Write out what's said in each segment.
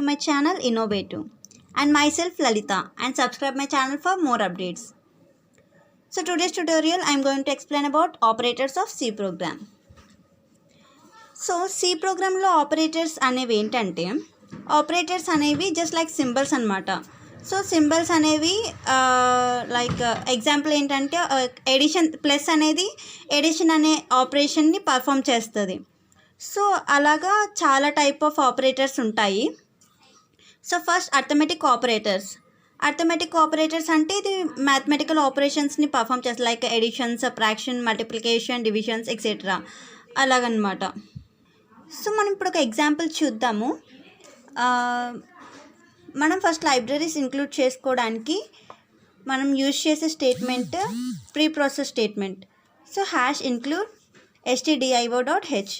to my channel Innovative and myself Lalita, and subscribe my channel for more updates. So today's tutorial I am going to explain about operators of C program. So C program lo operators అనేవి ఏంటంటే operators అనేవి just like symbols అన్నమాట. So symbols అనేవి like example ఏంటంటే addition plus అనేది addition అనే ఆపరేషన్ని perform చేస్తుంది. సో అలాగా చాలా టైప్ ఆఫ్ ఆపరేటర్స్ ఉంటాయి. So first arithmetic operators. Arithmetic operators అంటే ఇది మ్యాథమెటికల్ ఆపరేషన్స్ని పర్ఫామ్ చేస్తుంది, like addition, subtraction, multiplication, divisions etcetera అలాగనమాట. సో మనం ఇప్పుడు ఒక ఎగ్జాంపుల్ చూద్దాము. మనం ఫస్ట్ లైబ్రరీస్ ఇంక్లూడ్ చేసుకోవడానికి మనం యూజ్ చేసే statement pre process statement. So hash include stdio.h.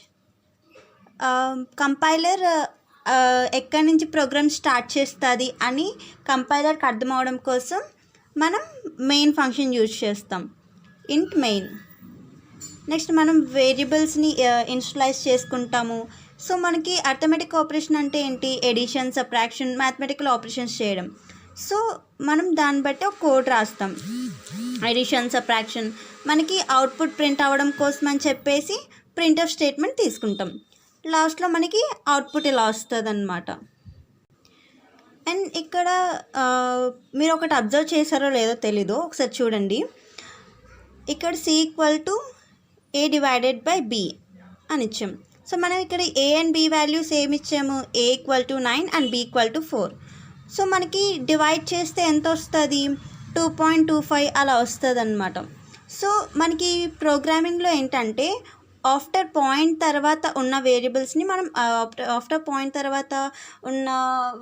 Compiler ఎక్కడి నుంచి ప్రోగ్రామ్ స్టార్ట్ చేస్తుంది అని కంపైలర్కి అర్థం అవడం కోసం మనం మెయిన్ ఫంక్షన్ యూజ్ చేస్తాం, ఇంట్ మెయిన్. నెక్స్ట్ మనం వేరియబుల్స్ని ఇనిషియలైజ్ చేసుకుంటాము. సో మనకి అర్థమెటిక్ ఆపరేషన్ అంటే ఏంటి? ఎడిషన్, సబ్ట్రాక్షన్, మ్యాథమెటికల్ ఆపరేషన్స్ చేయడం. సో మనం దాన్ని బట్టి ఒక కోడ్ రాస్తాం. ఎడిషన్, సబ్ట్రాక్షన్ మనకి అవుట్పుట్ ప్రింట్ అవ్వడం కోసం అని చెప్పేసి ప్రింట్ఎఫ్ స్టేట్మెంట్ తీసుకుంటాం. లాస్ట్లో మనకి అవుట్పుట్ ఇలా వస్తుంది అన్నమాట. అండ్ ఇక్కడ మీరు ఒకటి అబ్జర్వ్ చేశారో లేదో తెలీదు, ఒకసారి చూడండి. ఇక్కడ C = A divided by B అని ఇచ్చాం. సో మనం ఇక్కడ A అండ్ B వాల్యూస్ ఏమి ఇచ్చాము? A = 9 and B = 4. సో మనకి డివైడ్ చేస్తే ఎంత వస్తుంది? 2.25 అలా వస్తుంది అన్నమాట. సో మనకి ప్రోగ్రామింగ్లో ఏంటంటే ఆఫ్టర్ పాయింట్ తర్వాత ఉన్న వేరియబుల్స్ని మనం ఆఫ్టర్ పాయింట్ తర్వాత ఉన్న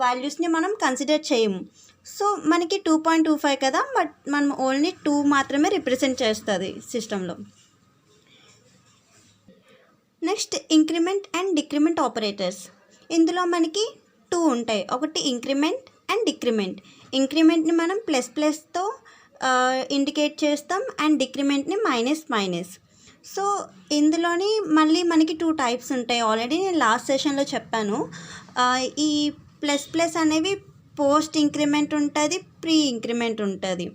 వాల్యూస్ని మనం కన్సిడర్ చేయము. సో మనకి 2.25 కదా, బట్ మనం ఓన్లీ 2 మాత్రమే రిప్రజెంట్ చేస్తుంది సిస్టంలో. Next increment and decrement operators. ఇందులో మనకి 2 ఉంటాయి. ఒకటి ఇంక్రిమెంట్ అండ్ డిక్రిమెంట్. ఇంక్రిమెంట్ని మనం ప్లస్తో ఇండికేట్ చేస్తాం అండ్ డిక్రిమెంట్ని మైనస్. సో ఇందులోని మళ్ళీ మనకి 2 టైప్స్ ఉంటాయి. ఆల్రెడీ నేను లాస్ట్ సెషన్లో చెప్పాను. ఈ ప్లస్ అనేవి పోస్ట్ ఇంక్రిమెంట్ ఉంటుంది, ప్రీ ఇంక్రిమెంట్ ఉంటుంది.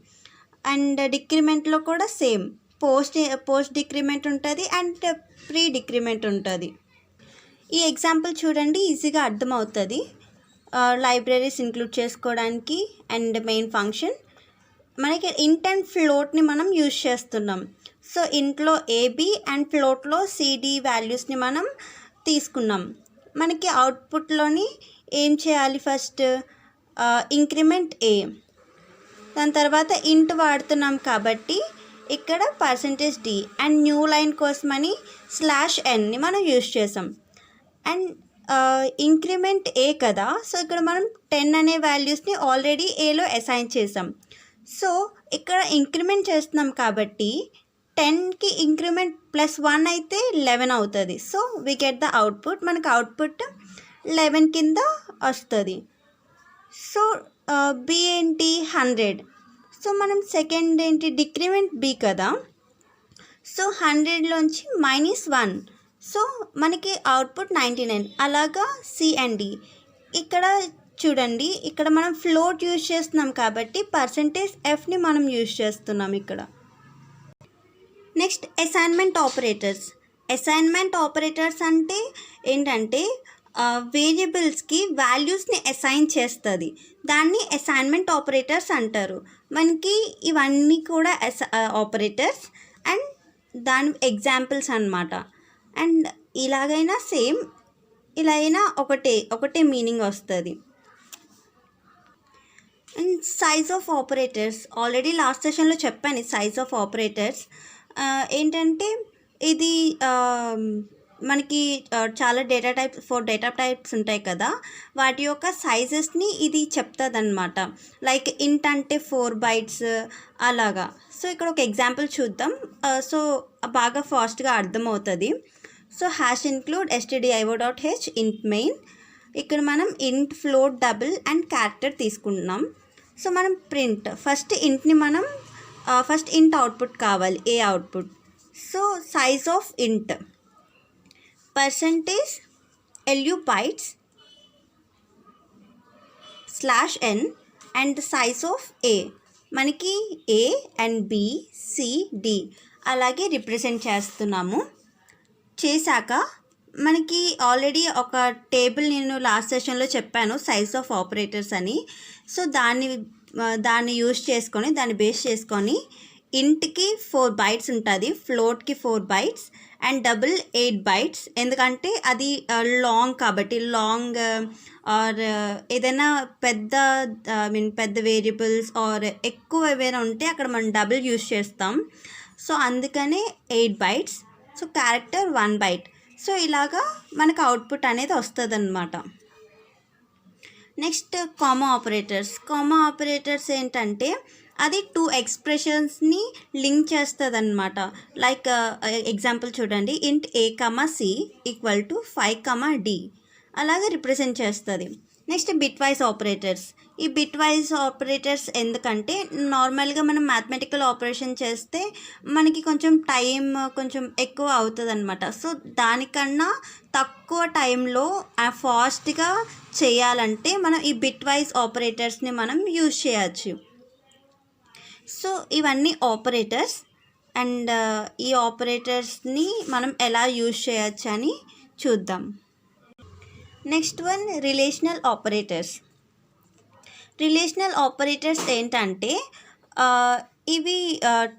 అండ్ డిక్రిమెంట్లో కూడా సేమ్ పోస్ట్ డిక్రిమెంట్ ఉంటుంది అండ్ ప్రీ డిక్రిమెంట్ ఉంటుంది. ఈ ఎగ్జాంపుల్ చూడండి, ఈజీగా అర్థమవుతుంది. లైబ్రరీస్ ఇంక్లూడ్ చేసుకోవడానికి అండ్ మెయిన్ ఫంక్షన్ మనకి ఇంట్ అండ్ ఫ్లోట్ని మనం యూజ్ చేస్తున్నాం. సో ఇంట్లో AB అండ్ ఫ్లోట్లో CD వాల్యూస్ని మనం తీసుకున్నాం. మనకి అవుట్పుట్లోని ఏం చేయాలి? ఫస్ట్ ఇంక్రిమెంట్ A, దాని తర్వాత ఇంట్ వాడుతున్నాం కాబట్టి ఇక్కడ %D అండ్ న్యూ లైన్ కోసమని /n మనం యూజ్ చేసాం. అండ్ ఇంక్రిమెంట్ A కదా, సో ఇక్కడ మనం 10 అనే వాల్యూస్ని ఆల్రెడీ Aలో అసైన్ చేసాం. సో ఇక్కడ ఇంక్రిమెంట్ చేస్తున్నాం కాబట్టి 10కి ఇంక్రిమెంట్ +1 అయితే 11 అవుతుంది. So we get the output. మనకు అవుట్పుట్ 11 కింద వస్తుంది. సో B ఏంటి? 100. సో మనం సెకండ్ ఏంటి? డిక్రిమెంట్ B కదా, సో 100లోంచి -1. సో మనకి అవుట్పుట్ 99. అలాగా C అండ్ D. ఇక్కడ చూడండి, ఇక్కడ మనం ఫ్లోట్ యూజ్ చేస్తున్నాం కాబట్టి %Fని మనం యూజ్ చేస్తున్నాం ఇక్కడ. Next assignment operators. Assignment operators అంటే ఏంటంటే వేరియబుల్స్కి వాల్యూస్ని అసైన్ చేస్తుంది, దాన్ని అసైన్మెంట్ ఆపరేటర్స్ అంటారు. మనకి ఇవన్నీ కూడా ఆపరేటర్స్ అండ్ దాని ఎగ్జాంపుల్స్ అన్నమాట. అండ్ ఇలాగైనా సేమ్, ఇలా అయినా ఒకటే మీనింగ్ వస్తుంది. And size of operators. Already last సెషన్లో చెప్పాను సైజ్ ఆఫ్ ఆపరేటర్స్ ఏంటంటే ఇది మనకి చాలా డేటా టైప్స్ ఉంటాయి కదా, వాటి యొక్క సైజెస్ని ఇది చెప్తుంది అనమాట. లైక్ ఇంట్ అంటే 4 bytes అలాగా. సో ఇక్కడ ఒక ఎగ్జాంపుల్ చూద్దాం, సో బాగా ఫాస్ట్గా అర్థమవుతుంది. సో హ్యాష్ ఇంక్లూడ్ stdio.h ఇంట్ మెయిన్. ఇక్కడ మనం int, float, double and character తీసుకుంటున్నాం. సో మనం ప్రింట్ ఫస్ట్ ఇంట్ని మనం ఫస్ట్ ఇంట్ అవుట్పుట్ కావాలి, A output. So size of int %LU bytes n and the size of A. మనకి A and B, C, D అలాగే represent చేస్తున్నాము. చేశాక మనకి ఆల్రెడీ ఒక టేబుల్ నేను లాస్ట్ సెషన్లో చెప్పాను సైజ్ ఆఫ్ ఆపరేటర్స్ అని. సో దాన్ని యూజ్ చేసుకొని, దాన్ని బేస్ చేసుకొని ఇంట్కి 4 బైట్స్ ఉంటుంది, ఫ్లోట్కి 4 బైట్స్ అండ్ డబుల్ 8 బైట్స్. ఎందుకంటే అది లాంగ్ కాబట్టి, లాంగ్ ఆర్ ఏదైనా పెద్ద వేరియబుల్స్ ఆర్ ఎక్కువ ఏవైనా ఉంటే అక్కడ మనం డబుల్ యూజ్ చేస్తాం. సో అందుకనే 8 bytes. So character 1 byte. So ఇలాగా మనకు అవుట్పుట్ అనేది వస్తుంది అన్నమాట. నెక్స్ట్ కామా ఆపరేటర్స్ ఏంటంటే అది 2 ఎక్స్ప్రెషన్స్ని లింక్ చేస్తుంది అనమాట. లైక్ ఎగ్జాంపుల్ చూడండి, int A comma C equal to 5 comma D అలాగే రిప్రజెంట్ చేస్తుంది. నెక్స్ట్ బిట్ వైజ్ ఆపరేటర్స్ ఎందుకంటే నార్మల్గా మనం మ్యాథమెటికల్ ఆపరేషన్ చేస్తే మనకి టైం కొంచెం ఎక్కువ అవుతుంది అనమాట. సో దానికన్నా తక్కువ టైంలో ఫాస్ట్గా చేయాలంటే మనం ఈ బిట్ వైజ్ ఆపరేటర్స్ని మనం యూజ్ చేయొచ్చు. సో ఇవన్నీ ఆపరేటర్స్ అండ్ ఈ ఆపరేటర్స్ని మనం ఎలా యూజ్ చేయొచ్చు అని చూద్దాం. నెక్స్ట్ వన్ రిలేషనల్ ఆపరేటర్స్ ఏంటంటే ఇవి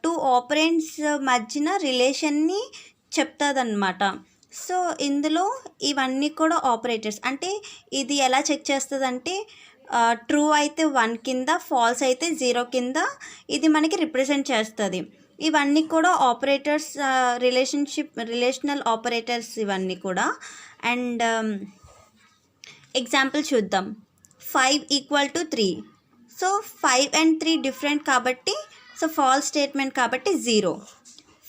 2 ఆపరెంట్స్ మధ్యన రిలేషన్ని చెప్తుందన్నమాట. సో ఇందులో ఇవన్నీ కూడా ఆపరేటర్స్. అంటే ఇది ఎలా చెక్ చేస్తుందంటే ట్రూ అయితే 1 కింద, ఫాల్స్ అయితే 0 కింద ఇది మనకి రిప్రజెంట్ చేస్తుంది. ఇవన్నీ కూడా ఆపరేటర్స్, రిలేషనల్ ఆపరేటర్స్ ఇవన్నీ కూడా. అండ్ ఎగ్జాంపుల్ చూద్దాం. 5 equal to 3. So 5 and 3 different కాబట్టి, సో ఫాల్స్ స్టేట్మెంట్ కాబట్టి 0.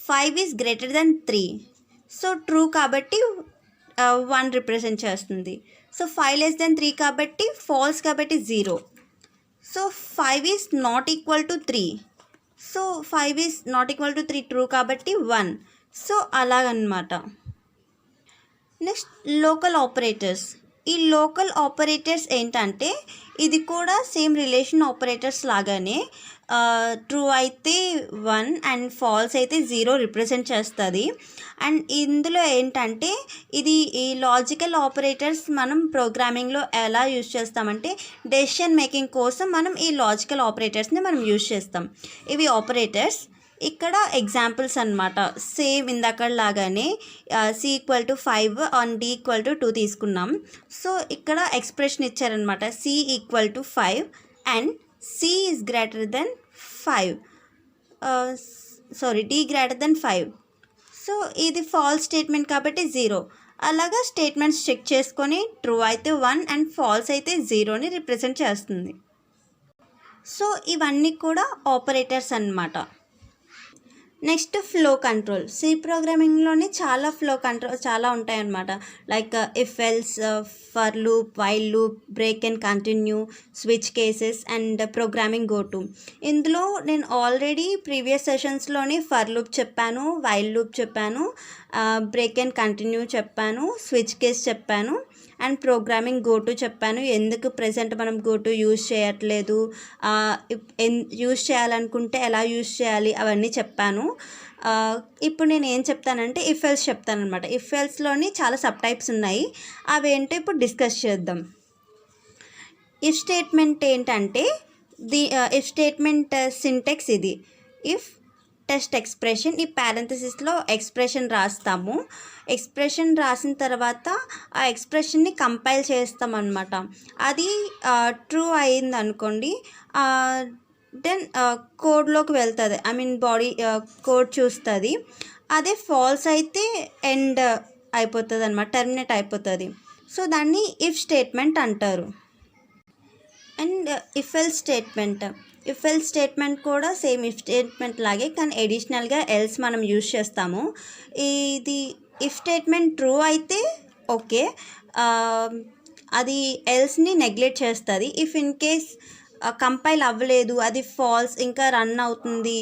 5 is greater then 3. So true కాబట్టి 1 రిప్రజెంట్ చేస్తుంది. సో 5 లెస్ దెన్ 3 కాబట్టి ఫాల్స్ కాబట్టి 0. So 5 is not equal to 3. So 5 is not equal to 3 true కాబట్టి 1. So అలాగనమాట. Next local operators ఏంటంటే ఇది కూడా సేమ్ రిలేషన్ ఆపరేటర్స్ లాగానే ట్రూ అయితే 1 అండ్ ఫాల్స్ అయితే 0 రిప్రజెంట్ చేస్తుంది. అండ్ ఇందులో ఏంటంటే ఈ లాజికల్ ఆపరేటర్స్ మనం ప్రోగ్రామింగ్లో ఎలా యూజ్ చేస్తామంటే డెసిషన్ మేకింగ్ కోసం మనం ఈ లాజికల్ ఆపరేటర్స్ని మనం యూజ్ చేస్తాం. ఇవి ఆపరేటర్స్. ఇక్కడ ఎగ్జాంపుల్స్ అన్నమాట. సేమ్ ఇందాక లాగానే C equal to 5 and D equal to 2 తీసుకున్నాం. సో ఇక్కడ ఎక్స్ప్రెషన్ ఇచ్చారనమాట, C equal to 5 and C is greater than 5, D greater than 5. So ఇది ఫాల్స్ స్టేట్మెంట్ కాబట్టి 0. అలాగా స్టేట్మెంట్స్ చెక్ చేసుకొని ట్రూ అయితే 1 అండ్ ఫాల్స్ అయితే 0ని రిప్రజెంట్ చేస్తుంది. సో ఇవన్నీ కూడా ఆపరేటర్స్ అన్నమాట. Next flow control. సి ప్రోగ్రామింగ్లోనే చాలా ఉంటాయన్నమాట. Like if else, for loop, while loop, break and continue, switch cases and programming go to. ఇందులో నేను ఆల్రెడీ ప్రీవియస్ సెషన్స్లోనే ఫర్ లూప్ చెప్పాను, వైల్ లూప్ చెప్పాను, బ్రేక్ అండ్ కంటిన్యూ చెప్పాను, స్విచ్ కేస్ చెప్పాను and programming go to చెప్పాను. ఎందుకు present మనం go to use చేయట్లేదు, యూజ్ చేయాలనుకుంటే ఎలా యూజ్ చేయాలి అవన్నీ చెప్పాను. ఇప్పుడు నేను ఏం చెప్తానంటే ఇఫ్ ఎల్స్ చెప్తానమాట. ఇఫ్ ఎల్స్లోని చాలా సబ్ టైప్స్ ఉన్నాయి, అవి ఏంటో ఇప్పుడు డిస్కస్ చేద్దాం. ఇఫ్ స్టేట్మెంట్ ఏంటంటే ఇఫ్ స్టేట్మెంట్ సింటెక్స్ ఇది. ఇఫ్ టెస్ట్ ఎక్స్ప్రెషన్, ఈ పారెంథసిస్లో ఎక్స్ప్రెషన్ రాస్తాము. ఎక్స్ప్రెషన్ రాసిన తర్వాత ఆ ఎక్స్ప్రెషన్ని కంపైల్ చేస్తామన్నమాట. అది ట్రూ అయింది అనుకోండి, దెన్ కోడ్లోకి వెళ్తుంది, బాడీ కోడ్ చూస్తుంది. అదే ఫాల్స్ అయితే ఎండ్ అయిపోతుంది అనమాట, టర్మినేట్ అయిపోతుంది. సో దాన్ని ఇఫ్ స్టేట్మెంట్ అంటారు. అండ్ ఇఫ్ ఎల్స్ స్టేట్మెంట్ కూడా సేమ్ ఇఫ్ స్టేట్మెంట్ లాగే, కానీ ఎడిషనల్గా ఎల్స్ మనం యూజ్ చేస్తాము. ఇది ఇఫ్ స్టేట్మెంట్ ట్రూ అయితే ఓకే, అది ఎల్స్ని నెగ్లెక్ట్ చేస్తుంది. ఇఫ్ ఇన్ కేస్ కంపైల్ అవ్వలేదు, అది ఫాల్స్ ఇంకా రన్ అవుతుంది,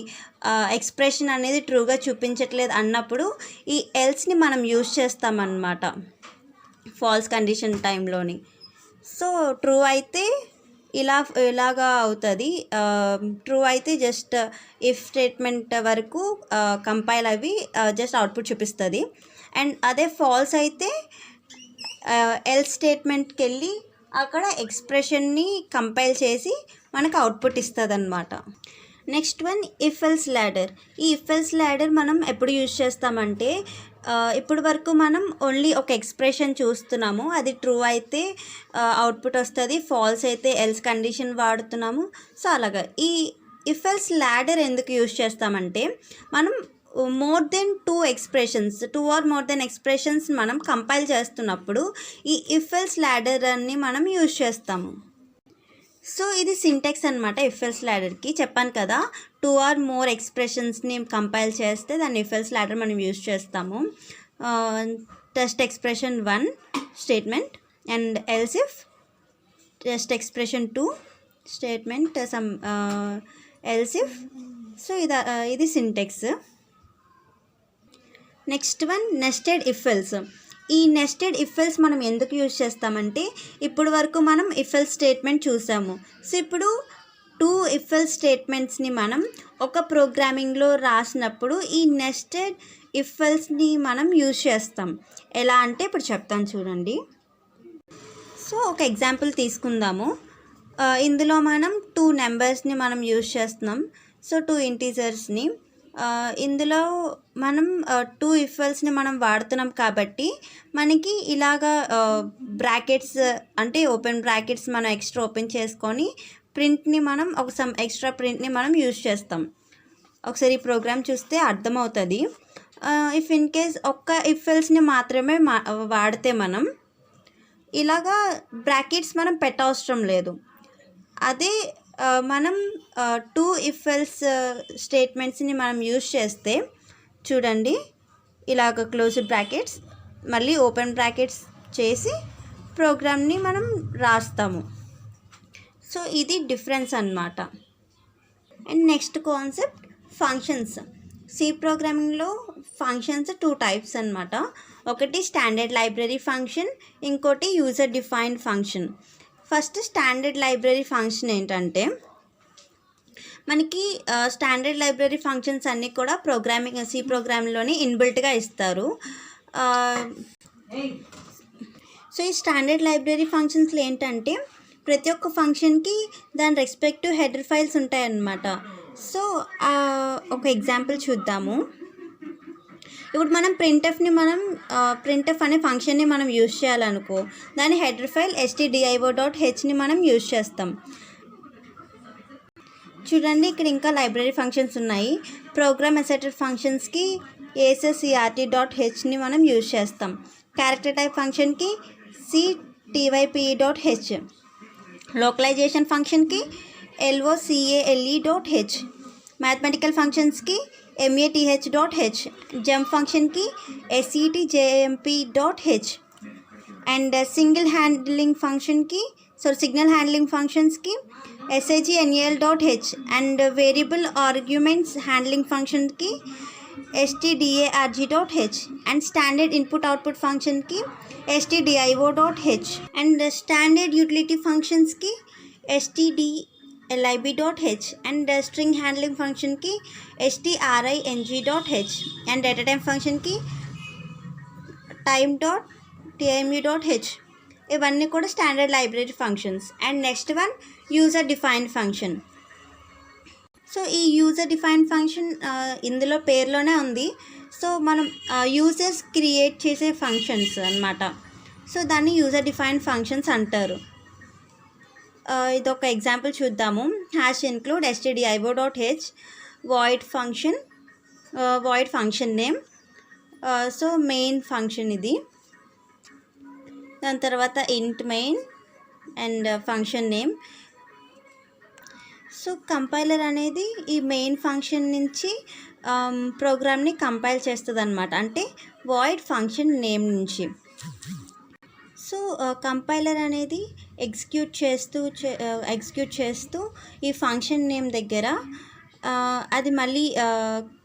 ఎక్స్ప్రెషన్ అనేది ట్రూగా చూపించట్లేదు అన్నప్పుడు ఈ ఎల్స్ని మనం యూజ్ చేస్తామన్నమాట ఫాల్స్ కండిషన్ టైంలోని. సో ట్రూ అయితే ఇలాగా అవుతుంది. ట్రూ అయితే జస్ట్ ఇఫ్ స్టేట్మెంట్ వరకు కంపైల్ అవి జస్ట్ అవుట్పుట్ చూపిస్తుంది. అండ్ అదే ఫాల్స్ అయితే ఎల్స్ స్టేట్మెంట్కి వెళ్ళి అక్కడ ఎక్స్ప్రెషన్ని కంపైల్ చేసి మనకు అవుట్పుట్ ఇస్తుంది అన్నమాట. Next one if else ladder. ఈ ఇఫ్ ఎల్స్ ల్యాడర్ మనం ఎప్పుడు యూజ్ చేస్తామంటే ఇప్పుడు వరకు మనం ఓన్లీ ఒక ఎక్స్ప్రెషన్ చూస్తున్నాము, అది ట్రూ అయితే అవుట్పుట్ వస్తుంది, ఫాల్స్ అయితే ఎల్స్ కండిషన్ వాడుతున్నాము. సో అలాగా ఈ ఇఫ్ ఎల్స్ ల్యాడర్ ఎందుకు యూజ్ చేస్తామంటే మనం more than two or more than expressions మనం కంపైల్ చేస్తున్నప్పుడు ఈ ఇఫ్ ఎల్స్ ల్యాడర్ అని మనం యూజ్ చేస్తాము. సో ఇది సింటాక్స్ అనమాట ఇఫ్ ఎల్స్ ల్యాడర్కి. చెప్పాను కదా, 2 ఆర్ మోర్ ఎక్స్ప్రెషన్స్ని కంపైల్ చేస్తే దాన్ని ఇఫ్ ఎల్స్ ల్యాడర్ మనం యూజ్ చేస్తాము. Test expression 1 statement and else if test expression 2 statement some else if. So ఇది syntax. Next one nested if else. ఈ నెస్టెడ్ ఇఫ్ ఎల్స్ మనం ఎందుకు యూజ్ చేస్తామంటే ఇప్పుడు వరకు మనం ఇఫ్ ఎల్స్ స్టేట్మెంట్ చూసాము. సో ఇప్పుడు 2 ఇఫ్ ఎల్స్ స్టేట్మెంట్స్ని మనం ఒక ప్రోగ్రామింగ్లో రాసినప్పుడు ఈ నెస్టెడ్ ఇఫ్ ఎల్స్ని మనం యూజ్ చేస్తాం. ఎలా అంటే ఇప్పుడు చెప్తాను చూడండి. సో ఒక ఎగ్జాంపుల్ తీసుకుందాము. ఇందులో మనం 2 నెంబర్స్ని మనం యూజ్ చేస్తున్నాం. సో 2 ఇంటీజర్స్ని ఇందులో మనం 2 ఇఫ్ ఎల్స్ని మనం వాడుతున్నాం కాబట్టి మనకి ఇలాగా బ్రాకెట్స్ అంటే ఓపెన్ బ్రాకెట్స్ మనం ఎక్స్ట్రా ఓపెన్ చేసుకొని ప్రింట్ని మనం సమ్ ఎక్స్ట్రా ప్రింట్ని మనం యూజ్ చేస్తాం. ఒకసారి ఈ ప్రోగ్రామ్ చూస్తే అర్థమవుతుంది. ఇఫ్ ఇన్ కేస్ ఒక్క ఇఫ్ ఎల్స్ని మాత్రమే వాడితే మనం ఇలాగా బ్రాకెట్స్ మనం పెట్టవసరం లేదు. అదే మనం 2 ఇఫ్ ఎల్స్ స్టేట్మెంట్స్ని మనం యూజ్ చేస్తే చూడండి, ఇలాగ క్లోజ్డ్ బ్రాకెట్స్ మళ్ళీ ఓపెన్ బ్రాకెట్స్ చేసి ప్రోగ్రామ్ని మనం రాస్తాము. సో ఇది డిఫరెన్స్ అన్నమాట. And next concept functions. C ప్రోగ్రామింగ్లో ఫంక్షన్స్ 2 టైప్స్ అన్నమాట. ఒకటి స్టాండర్డ్ లైబ్రరీ ఫంక్షన్, ఇంకోటి user defined function. First standard library function ఏంటంటే మనకి స్టాండర్డ్ లైబ్రరీ ఫంక్షన్స్ అన్నీ కూడా సి ప్రోగ్రామ్లోని ఇన్బిల్ట్గా ఇస్తారు. సో ఈ స్టాండర్డ్ లైబ్రరీ ఫంక్షన్స్లో ఏంటంటే ప్రతి ఒక్క ఫంక్షన్కి దాని రెస్పెక్టివ్ హెడర్ ఫైల్స్ ఉంటాయన్నమాట. సో ఒక ఎగ్జాంపుల్ చూద్దాము. ఇప్పుడు మనం ప్రింట్ఎఫ్ అనే ఫంక్షన్ని మనం యూజ్ చేయాలనుకో, దాని హెడర్ ఫైల్ stdio.hని మనం యూజ్ చేస్తాం. చూడండి, ఇక్కడ ఇంకా లైబ్రరీ ఫంక్షన్స్ ఉన్నాయి. ప్రోగ్రామ్ అసెటెడ్ ఫంక్షన్స్కి accrt.hని మనం యూజ్ చేస్తాం. క్యారెక్టర్ టైప్ ఫంక్షన్కి ctype.h, లోకలైజేషన్ ఫంక్షన్కి locale.h, మ్యాథమెటికల్ ఫంక్షన్స్కి math.h, జంప్ ఫంక్షన్కి setjmp.h, అండ్ సిగ్నల్ హ్యాండ్లింగ్ ఫంక్షన్స్కి sagnal.h, and variable arguments handling ఫంక్షన్కి stdarg.h, and standard input output ఫంక్షన్కి stdio.h, అండ్ స్టాండర్డ్ యూటిలిటీ ఫంక్షన్స్కి stdlib.h, అండ్ స్ట్రింగ్ హ్యాండ్లింగ్ ఫంక్షన్కి string.h, అండ్ డేటా టైప్ ఫంక్షన్కి time.tmu.h. ఇవన్నీ కూడా standard library functions. And next one user defined function. So ఈ user defined function ఇందులో పేరులోనే ఉంది. సో మనం యూజర్స్ క్రియేట్ చేసే ఫంక్షన్స్ అన్నమాట. సో దాన్ని యూజర్ డిఫైన్డ్ ఫంక్షన్స్ అంటారు. ఇదొక ఎగ్జాంపుల్ చూద్దాము. #include stdio.h void function name. So main function ఇది. దాని తర్వాత int main and function name. So compiler అనేది ఈ మెయిన్ ఫంక్షన్ నుంచి ప్రోగ్రామ్ని కంపైల్ చేస్తుంది అన్నమాట, అంటే వాయిడ్ ఫంక్షన్ నేమ్ నుంచి. సో కంపైలర్ అనేది ఎగ్జిక్యూట్ చేస్తూ ఈ ఫంక్షన్ నేమ్ దగ్గర అది మళ్ళీ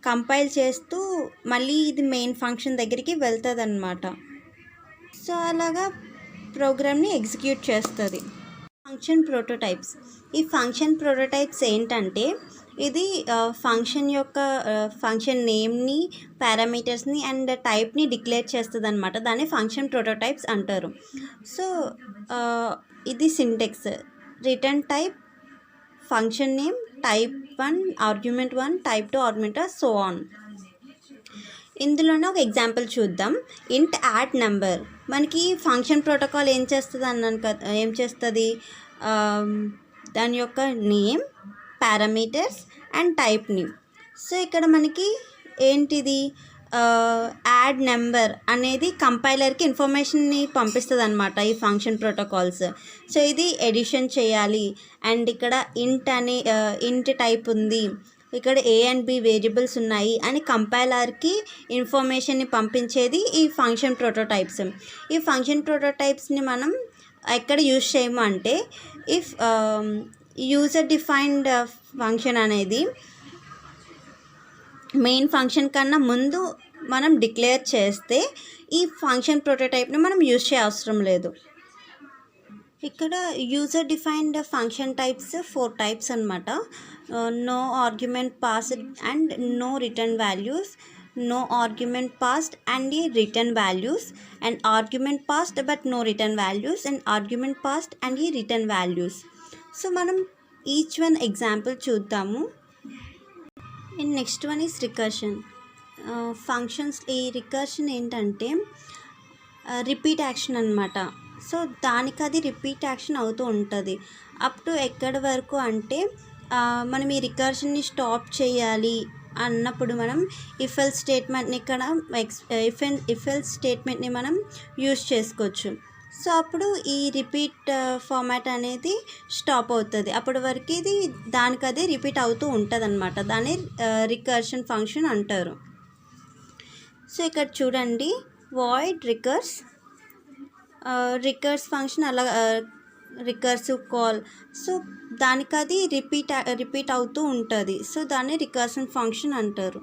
కంపైల్ చేస్తూ మళ్ళీ ఇది మెయిన్ ఫంక్షన్ దగ్గరికి వెళ్తుంది అన్నమాట. సో అలాగా ప్రోగ్రామ్ని ఎగ్జిక్యూట్ చేస్తుంది. Function prototypes. ఈ ఫంక్షన్ ప్రోటోటైప్స్ ఏంటంటే ఇది ఫంక్షన్ యొక్క ఫంక్షన్ నేమ్ని, పారామీటర్స్ని అండ్ టైప్ని డిక్లేర్ చేస్తుంది అనమాట. దాన్ని ఫంక్షన్ ప్రోటోటైప్స్ అంటారు. సో ఇది Sintex: return type, function name, type 1, argument 1, type 2, argument so on. ఇందులోనే ఒక ఎగ్జాంపుల్ చూద్దాం. ఇంట్ యాడ్ నెంబర్. మనకి ఫంక్షన్ ప్రోటోకాల్ ఏం చేస్తుంది అన్నాను కదా, ఏం చేస్తుంది, దాని యొక్క నేమ్, పారామీటర్స్ అండ్ టైప్ని. సో ఇక్కడ మనకి ఏంటిది, యాడ్ నెంబర్ అనేది కంపైలర్కి ఇన్ఫర్మేషన్ని పంపిస్తుంది అనమాట ఈ ఫంక్షన్ ప్రోటోకాల్స్. సో ఇది ఎడిషన్ చేయాలి అండ్ ఇక్కడ ఇంట్ టైప్ ఉంది, ఇక్కడ ఏ అండ్ బి వేరియబుల్స్ ఉన్నాయి అని కంపైలర్కి ఇన్ఫర్మేషన్ని పంపించేది ఈ ఫంక్షన్ ప్రోటోటైప్స్. ఈ ఫంక్షన్ ప్రోటోటైప్స్ని మనం ఎక్కడ యూజ్ చేయము అంటే, ఇఫ్ యూజర్ డిఫైన్డ్ ఫంక్షన్ అనేది మెయిన్ ఫంక్షన్ కన్నా ముందు మనం డిక్లేర్ చేస్తే ఈ ఫంక్షన్ ప్రోటోటైప్ని మనం యూజ్ చేయ అవసరం లేదు. ఇక్కడ user defined function types 4 types అనమాట. No argument passed and no return values, no argument passed and ఈ return values, and argument passed but no return values, and argument passed and ఈ return values. So మనం each one example చూద్దాము. And next one is recursion functions. ఈ recursion ఏంటంటే repeat action అనమాట. So దానికి అది repeat action అవుతూ ఉంటుంది అప్ టు ఎక్కడి వరకు అంటే మనం ఈ రికర్షన్ని స్టాప్ చేయాలి అన్నప్పుడు మనం ఇఫ్ ఎల్స్ స్టేట్మెంట్ని ఇక్కడ ఇఫ్ ఎల్స్ స్టేట్మెంట్ని మనం యూజ్ చేసుకోవచ్చు. సో అప్పుడు ఈ రిపీట్ ఫార్మాట్ అనేది స్టాప్ అవుతుంది. అప్పటి వరకు ఇది దానికి అదే రిపీట్ అవుతూ ఉంటుంది అనమాట. దాన్ని రికర్షన్ ఫంక్షన్ అంటారు. సో ఇక్కడ చూడండి, వాయిడ్ రికర్స్ ఫంక్షన్ అలా రికర్సివ్ కాల్. సో దానికి అది రిపీట్ అవుతూ ఉంటుంది. సో దాన్ని రికర్షన్ ఫంక్షన్ అంటారు.